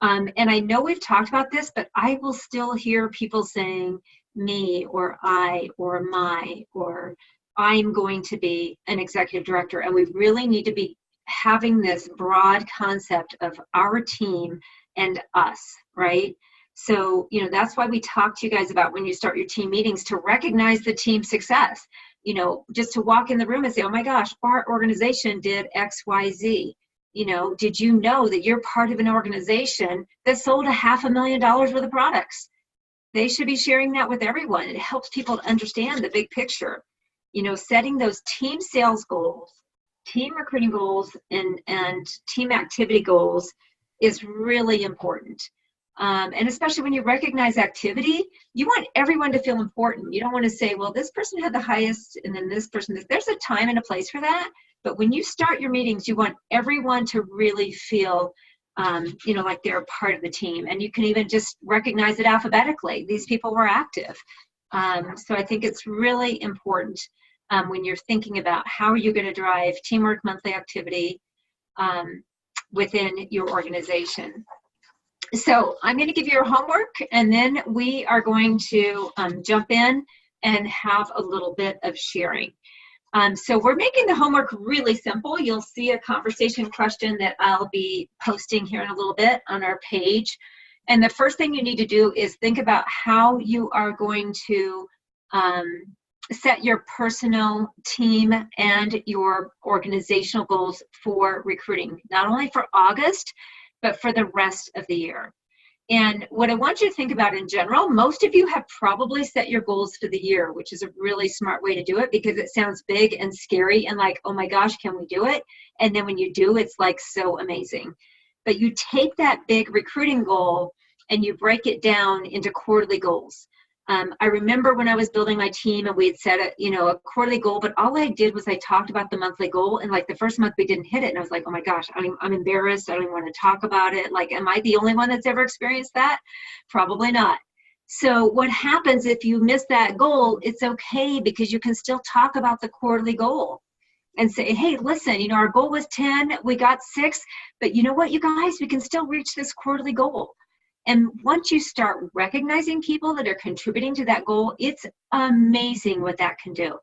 And I know we've talked about this, but I will still hear people saying me or I or my or I'm going to be an executive director. And we really need to be having this broad concept of our team and us, right? So, that's why we talk to you guys about when you start your team meetings to recognize the team success, just to walk in the room and say, oh my gosh, our organization did X, Y, Z. Did you know that you're part of an organization that sold $500,000 worth of products? They should be sharing that with everyone. It helps people to understand the big picture. Setting those team sales goals, team recruiting goals, and team activity goals is really important. And especially when you recognize activity, you want everyone to feel important. You don't want to say, well, this person had the highest and then this person, there's a time and a place for that. But when you start your meetings, you want everyone to really feel like they're a part of the team. And you can even just recognize it alphabetically. These people were active. So I think it's really important when you're thinking about how are you going to drive teamwork monthly activity within your organization. So I'm going to give you your homework, and then we are going to jump in and have a little bit of sharing. So we're making the homework really simple. You'll see a conversation question that I'll be posting here in a little bit on our page. And the first thing you need to do is think about how you are going to set your personal team and your organizational goals for recruiting, not only for August, but for the rest of the year. And what I want you to think about in general, most of you have probably set your goals for the year, which is a really smart way to do it because it sounds big and scary and like, oh my gosh, can we do it? And then when you do, it's like so amazing. But you take that big recruiting goal and you break it down into quarterly goals. I remember when I was building my team and we had set a quarterly goal, but all I did was I talked about the monthly goal, and like the first month we didn't hit it, and I was like, oh my gosh, I'm embarrassed. I don't even want to talk about it. Like, am I the only one that's ever experienced that? Probably not. So what happens if you miss that goal? It's okay, because you can still talk about the quarterly goal and say, hey, listen, our goal was 10, we got 6, but you know what, you guys, we can still reach this quarterly goal. And once you start recognizing people that are contributing to that goal, it's amazing what that can do.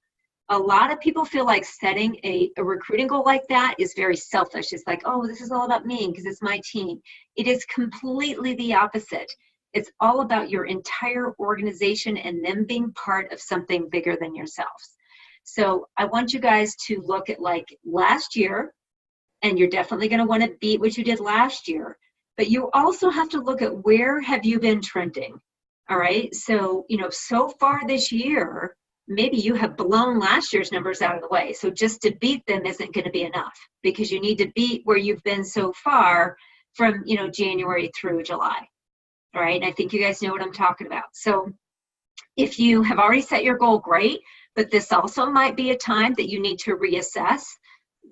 A lot of people feel like setting a recruiting goal like that is very selfish. It's like, oh, this is all about me because it's my team. It is completely the opposite. It's all about your entire organization and them being part of something bigger than yourselves. So I want you guys to look at like last year, and you're definitely going to want to beat what you did last year. But you also have to look at where have you been trending, all right? So, so far this year, maybe you have blown last year's numbers out of the way. So just to beat them isn't going to be enough, because you need to beat where you've been so far from, January through July, all right? And I think you guys know what I'm talking about. So if you have already set your goal, great, but this also might be a time that you need to reassess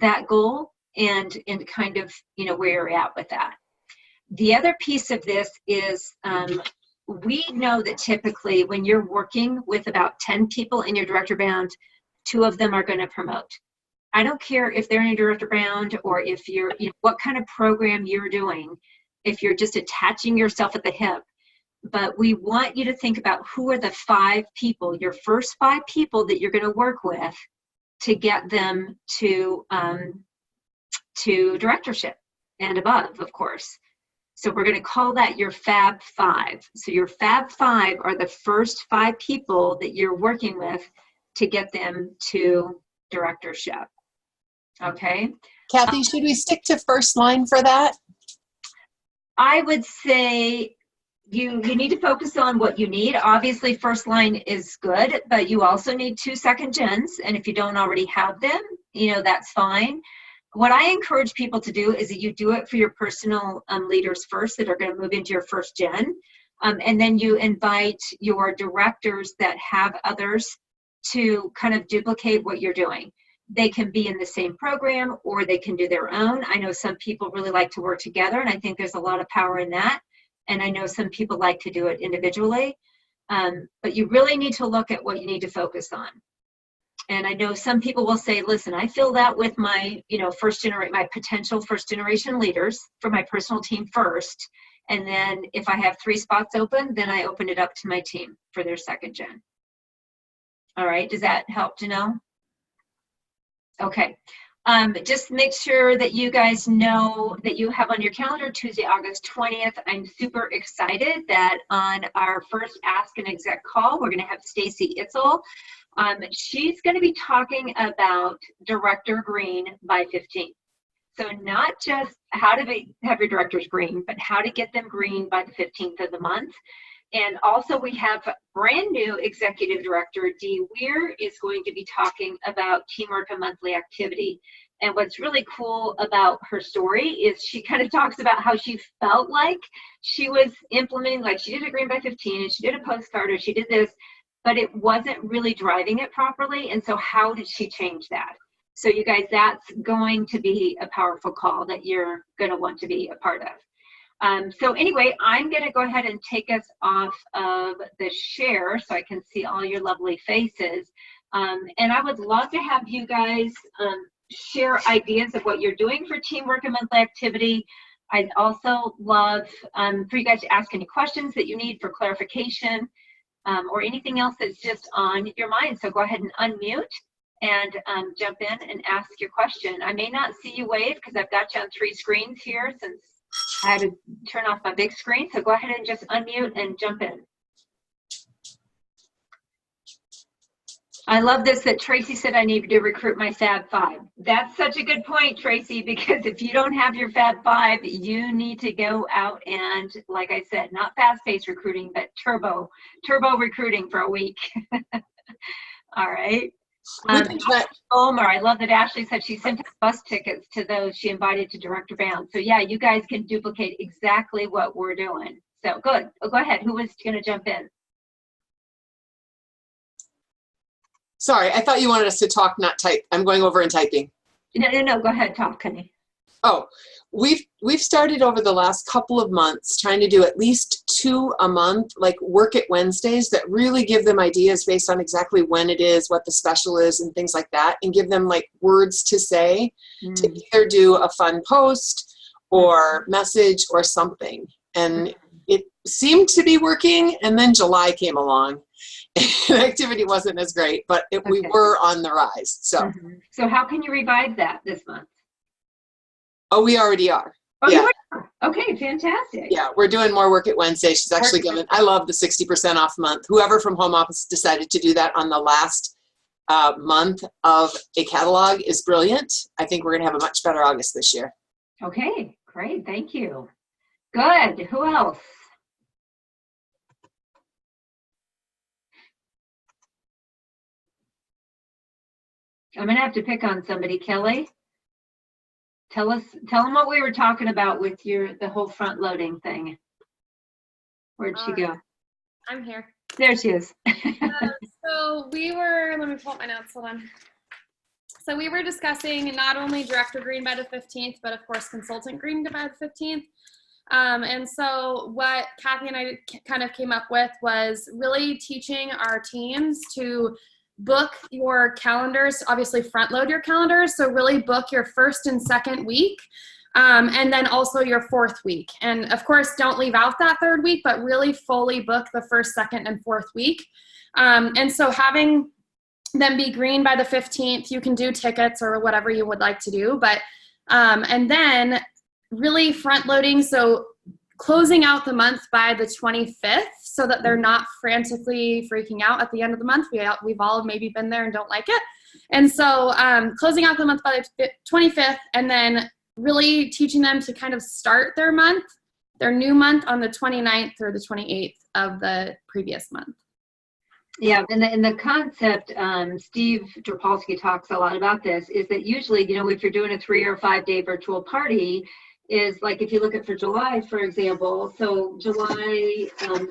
that goal and kind of, where you're at with that. The other piece of this is we know that typically when you're working with about 10 people in your director bound, 2 of them are going to promote. I don't care if they're in your director bound or if you're, what kind of program you're doing, if you're just attaching yourself at the hip. But we want you to think about who are the 5 people, your first 5 people that you're going to work with to get them to directorship and above, of course. So we're going to call that your Fab 5. So your Fab 5 are the first 5 people that you're working with to get them to directorship. Okay? Kathy, should we stick to first line for that? I would say you need to focus on what you need. Obviously, first line is good, but you also need 2 second gens. And if you don't already have them, that's fine. What I encourage people to do is that you do it for your personal leaders first that are going to move into your first gen. And then you invite your directors that have others to kind of duplicate what you're doing. They can be in the same program or they can do their own. I know some people really like to work together, and I think there's a lot of power in that. And I know some people like to do it individually. But you really need to look at what you need to focus on. And I know some people will say, listen, I fill that with my, my potential first generation leaders for my personal team first. And then if I have 3 spots open, then I open it up to my team for their second gen. All right, does that help to know? Okay, just make sure that you guys know that you have on your calendar Tuesday, August 20th. I'm super excited that on our first Ask an Exec call, we're gonna have Stacy Itzel. She's going to be talking about Director Green by 15. So not just how to have your directors green, but how to get them green by the 15th of the month. And also we have brand new Executive Director, Dee Weir, is going to be talking about teamwork and monthly activity. And what's really cool about her story is she kind of talks about how she felt like she was implementing, like she did a green by 15 and she did a postcard or she did this, but it wasn't really driving it properly. And so how did she change that? So you guys, that's going to be a powerful call that you're going to want to be a part of. So anyway, I'm going to go ahead and take us off of the share so I can see all your lovely faces. And I would love to have you guys share ideas of what you're doing for Teamwork and Monthly Activity. I'd also love for you guys to ask any questions that you need for clarification or anything else that's just on your mind. So go ahead and unmute and jump in and ask your question. I may not see you wave because I've got you on 3 screens here since I had to turn off my big screen. So go ahead and just unmute and jump in. I love this that Tracy said I need to recruit my Fab 5. That's such a good point, Tracy, because if you don't have your Fab 5, you need to go out and, like I said, not fast-paced recruiting, but turbo recruiting for a week. All right. Or I love that Ashley said she sent bus tickets to those she invited to Director Bound. So yeah, you guys can duplicate exactly what we're doing. So good. Oh, go ahead. Who was going to jump in? Sorry, I thought you wanted us to talk, not type. I'm going over and typing. No. Go ahead, talk, honey. Oh, we've started over the last couple of months trying to do at least 2 a month, like Work It Wednesdays that really give them ideas based on exactly when it is, what the special is, and things like that, and give them like words to say to either do a fun post or message or something. And it seemed to be working, and then July came along. And activity wasn't as great, but we were on the rise. So, So how can you revive that this month? Oh, we already are. Oh, yeah. You are? Okay, fantastic. Yeah, we're doing more Work It Wednesday. She's actually given, I love the 60% off month. Whoever from home office decided to do that on the last month of a catalog is brilliant. I think we're going to have a much better August this year. Okay, great. Thank you. Good. Who else? I'm going to have to pick on somebody. Kelly, tell them what we were talking about with the whole front loading thing. Where'd she go? I'm here. There she is. So we were, let me pull up my notes, hold on. So we were discussing not only Director Green by the 15th, but of course Consultant Green by the 15th. And so what Kathy and I kind of came up with was really teaching our teams to book your calendars, obviously front load your calendars. So really book your first and second week, and then also your 4th week. And of course, don't leave out that 3rd week, but really fully book the 1st, 2nd, and 4th week. And so having them be green by the 15th, you can do tickets or whatever you would like to do, but, and then really front loading. So closing out the month by the 25th so that they're not frantically freaking out at the end of the month. We've all maybe been there and don't like it. And so closing out the month by the 25th and then really teaching them to kind of start their new month on the 29th or the 28th of the previous month. Yeah, and the concept, Steve Dropolsky talks a lot about this, is that usually, if you're doing a 3 or 5 day virtual party, is like if you look at for July, for example, so July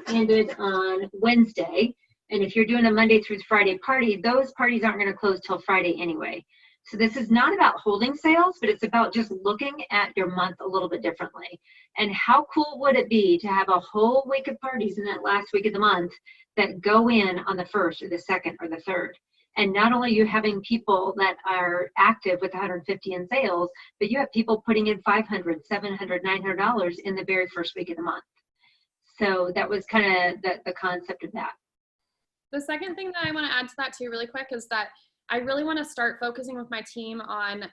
ended on Wednesday, and if you're doing a Monday through Friday party, those parties aren't going to close till Friday anyway. So this is not about holding sales, but it's about just looking at your month a little bit differently. And how cool would it be to have a whole week of parties in that last week of the month that go in on the 1st or the 2nd or the 3rd? And not only are you having people that are active with 150 in sales, but you have people putting in $500, $700, $900 in the very first week of the month. So that was kind of the concept of that. The second thing that I want to add to that too really quick is that I really want to start focusing with my team on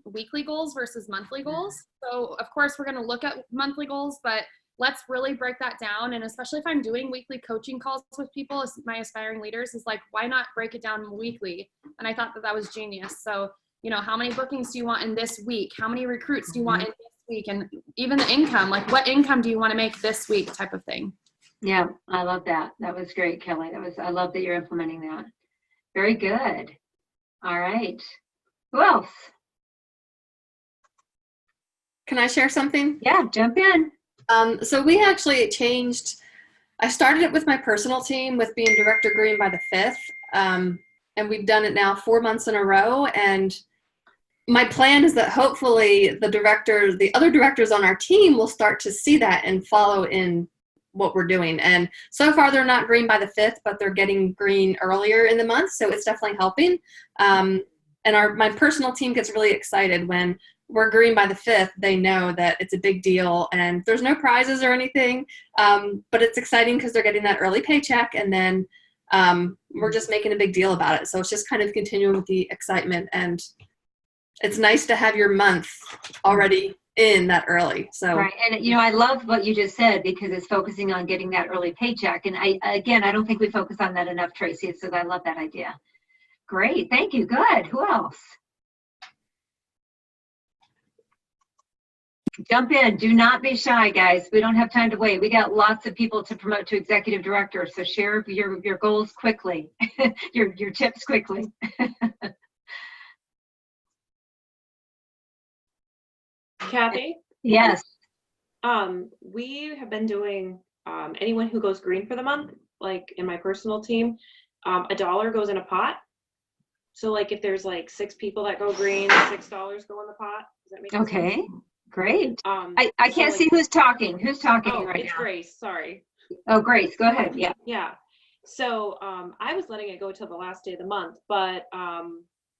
weekly goals versus monthly goals. So of course we're going to look at monthly goals, but let's really break that down. And especially if I'm doing weekly coaching calls with people, my aspiring leaders, is like, why not break it down weekly? And I thought that was genius. So, how many bookings do you want in this week? How many recruits do you want in this week? And even the income, like what income do you want to make this week type of thing. Yeah, I love that. That was great, Kelly. I love that you're implementing that. Very good. All right. Who else? Can I share something? Yeah, jump in. So we actually changed, I started it with my personal team with being Director Green by the 5th. And we've done it now 4 months in a row. And my plan is that hopefully the other directors on our team will start to see that and follow in what we're doing. And so far they're not green by the 5th, but they're getting green earlier in the month. So it's definitely helping. And my personal team gets really excited when we're green by the 5th. They know that it's a big deal and there's no prizes or anything. But it's exciting because they're getting that early paycheck, and then we're just making a big deal about it. So it's just kind of continuing with the excitement, and it's nice to have your month already in that early. So right, and I love what you just said, because it's focusing on getting that early paycheck. And I don't think we focus on that enough, Tracy. So I love that idea. Great, thank you. Good. Who else? Jump in. Do not be shy, guys. We don't have time to wait. We got lots of people to promote to executive director. So share your goals quickly, your tips quickly. Kathy? Yes. We have been doing, anyone who goes green for the month, like in my personal team, $1 goes in a pot. So like if there's like 6 people that go green, $6 go in the pot. Does that make sense? Okay. Great. I So can't like, see who's talking. Who's talking oh, right it's now? Grace, sorry. Oh, Grace, go ahead. Yeah. Yeah. So I was letting it go till the last day of the month, but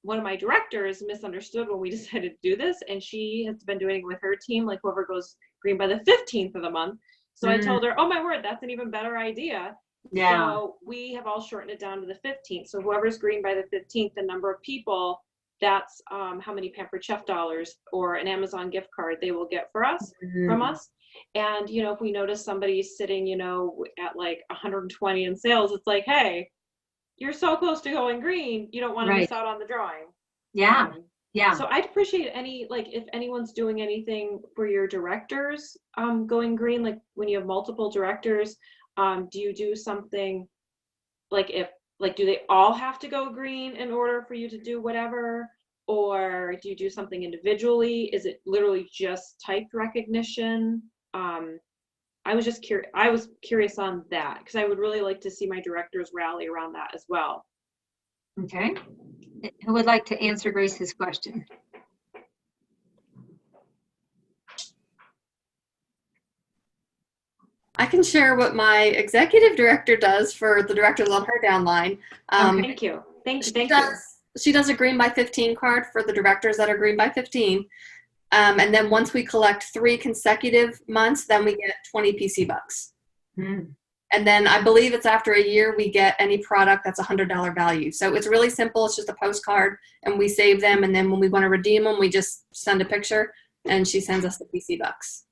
one of my directors misunderstood when we decided to do this, and she has been doing it with her team, like whoever goes green by the 15th of the month. So I told her, oh my word, that's an even better idea. Yeah. So we have all shortened it down to the 15th. So whoever's green by the 15th, the number of people, that's how many Pampered Chef dollars or an Amazon gift card they will get from us. And, if we notice somebody sitting, at like 120 in sales, it's like, hey, you're so close to going green, you don't want to miss out on the drawing. Yeah. Yeah. So I'd appreciate if anyone's doing anything for your directors going green, like when you have multiple directors, do you do something do they all have to go green in order for you to do whatever? Or do you do something individually? Is it literally just typed recognition? I was curious on that, because I would really like to see my directors rally around that as well. Okay. Who would like to answer Grace's question? I can share what my executive director does for the directors on her downline. Thank you. She does a green by 15 card for the directors that are green by 15. And then once we collect 3 consecutive months, then we get 20 PC bucks. And then I believe it's after a year we get any product that's $100 value. So it's really simple. It's just a postcard, and we save them. And then when we want to redeem them, we just send a picture, and she sends us the PC bucks.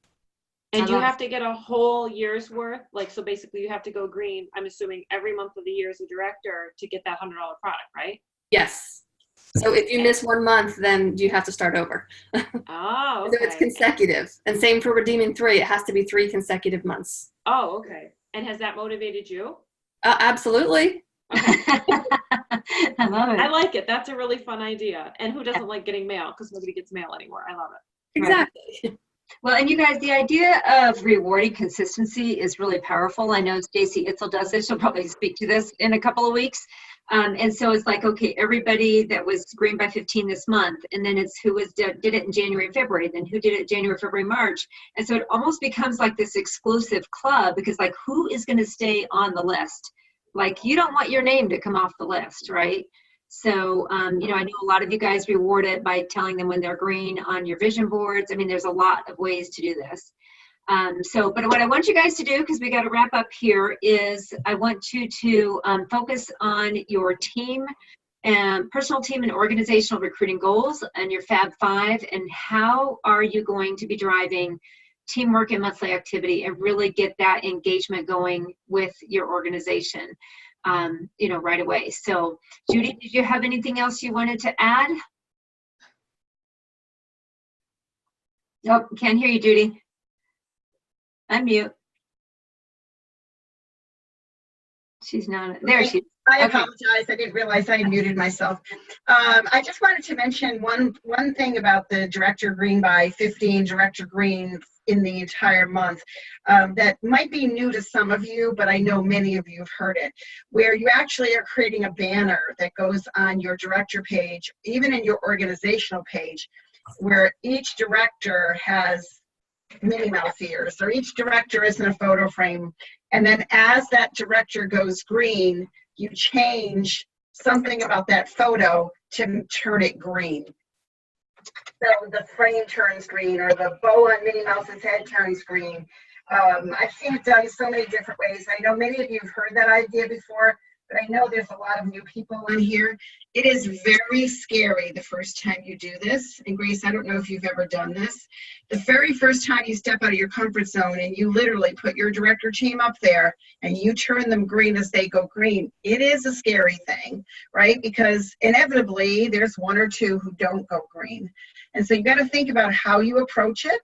And you have to get a whole year's worth? So basically you have to go green, I'm assuming, every month of the year as a director to get that $100 product, right? Yes. So if you miss 1 month, then you have to start over. Oh, okay. So it's consecutive. And same for redeeming 3. It has to be 3 consecutive months. Oh, okay. And has that motivated you? Absolutely. Okay. I love it. I like it. That's a really fun idea. And who doesn't like getting mail? Because nobody gets mail anymore. I love it. Exactly. Right. Well, and you guys, the idea of rewarding consistency is really powerful. I know Stacy Itzel does this. She'll probably speak to this in a couple of weeks. And so it's like, okay, everybody that was green by 15 this month, and then it's who did it in January, February, then who did it January, February, March. And so it almost becomes like this exclusive club, because like, who is going to stay on the list? Like, you don't want your name to come off the list, right? So, I know a lot of you guys reward it by telling them when they're green on your vision boards. I mean, there's a lot of ways to do this. But what I want you guys to do, because we got to wrap up here, is I want you to focus on your team and personal team and organizational recruiting goals and your Fab 5, and how are you going to be driving teamwork and monthly activity and really get that engagement going with your organization, right away. So Judy, did you have anything else you wanted to add? Nope, can't hear you, Judy. Unmute. She's not, there she is. I Okay. apologize. I didn't realize I had muted myself. I just wanted to mention one thing about the Director Green by 15, Director Green in the entire month that might be new to some of you, but I know many of you have heard it, where you actually are creating a banner that goes on your director page, even in your organizational page, where each director has Minnie Mouse ears, or each director is in a photo frame. And then as that director goes green, you change something about that photo to turn it green. So the frame turns green, or the bow on Minnie Mouse's head turns green. I've seen it done so many different ways. I know many of you have heard that idea before, but I know there's a lot of new people in here. It is very scary the first time you do this. And Grace, I don't know if you've ever done this. The very first time you step out of your comfort zone and you literally put your director team up there and you turn them green as they go green, it is a scary thing, right? Because inevitably there's one or two who don't go green. And so you got to think about how you approach it.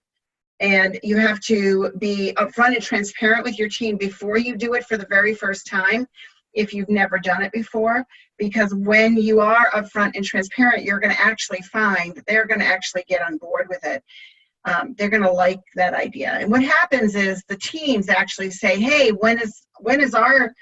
And you have to be upfront and transparent with your team before you do it for the very first time, if you've never done it before, because when you are upfront and transparent, you're going to actually find that they're going to actually get on board with it. They're going to like that idea. And what happens is the teams actually say, hey, when is our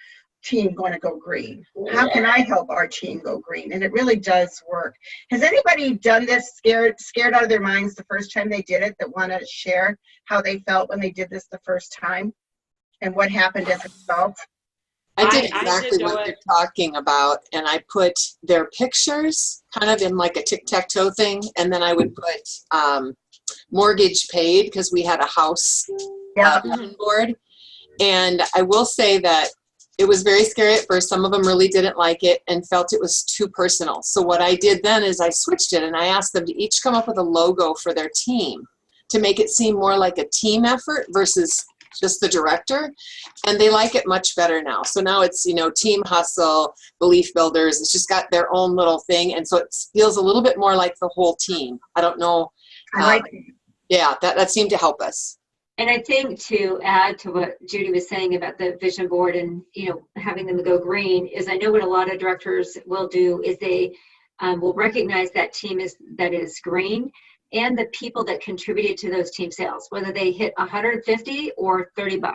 team going to go green? How can I help our team go green? And it really does work. Has anybody done this, scared out of their minds the first time they did it, that want to share how they felt when they did this the first time and what happened as a result? I did I exactly did what do you're talking about, and I put their pictures kind of in like a tic-tac-toe thing, and then I would put mortgage paid, because we had a house board. And I will say that it was very scary at first. Some of them really didn't like it and felt it was too personal. So what I did then is I switched it, and I asked them to each come up with a logo for their team to make it seem more like a team effort versus just the director, and they like it much better now. So now it's, Team Hustle, Belief Builders. It's just got their own little thing, and so it feels a little bit more like the whole team. I don't know. I like it. Yeah, that seemed to help us. And I think to add to what Judy was saying about the vision board and, having them go green, is I know what a lot of directors will do is they will recognize that team that is green, and the people that contributed to those team sales, whether they hit 150 or $30.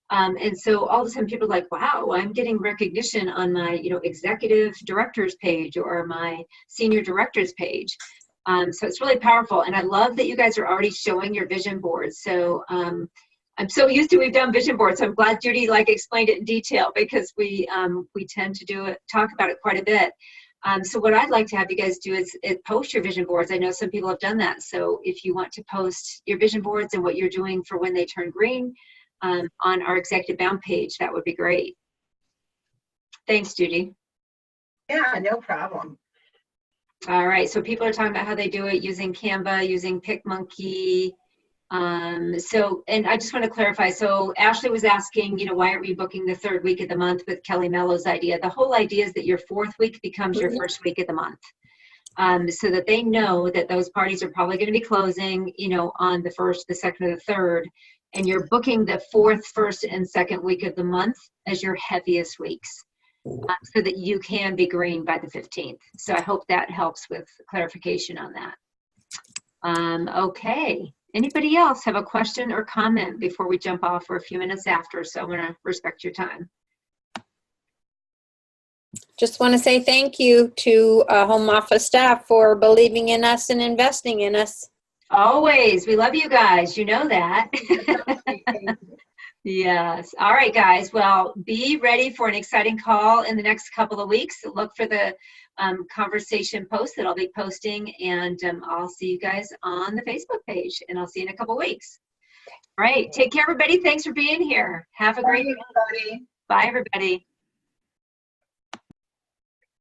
And so all of a sudden people are like, wow, I'm getting recognition on my, executive directors page or my senior directors page. So it's really powerful. And I love that you guys are already showing your vision boards. So I'm so used to, we've done vision boards. So I'm glad Judy explained it in detail, because we tend to talk about it quite a bit. So what I'd like to have you guys do is post your vision boards. I know some people have done that. So if you want to post your vision boards and what you're doing for when they turn green on our Executive Bound page, that would be great. Thanks, Judy. Yeah, no problem. All right, so people are talking about how they do it using Canva, using PicMonkey. And I just want to clarify. So Ashley was asking, why aren't we booking the third week of the month with Kelly Mello's idea? The whole idea is that your fourth week becomes your first week of the month. So that they know that those parties are probably going to be closing, on the first, the second, or the third. And you're booking the fourth, first, and second week of the month as your heaviest weeks. So that you can be green by the 15th. So I hope that helps with clarification on that. Okay. Anybody else have a question or comment before we jump off for a few minutes after? So I'm going to respect your time. Just want to say thank you to home office staff for believing in us and investing in us. Always. We love you guys. You know that. Yes. All right, guys. Well, be ready for an exciting call in the next couple of weeks. Look for the conversation post that I'll be posting, and I'll see you guys on the Facebook page, and I'll see you in a couple of weeks. All right. Take care, everybody. Thanks for being here. Have a great day. Bye, everybody. Bye, everybody.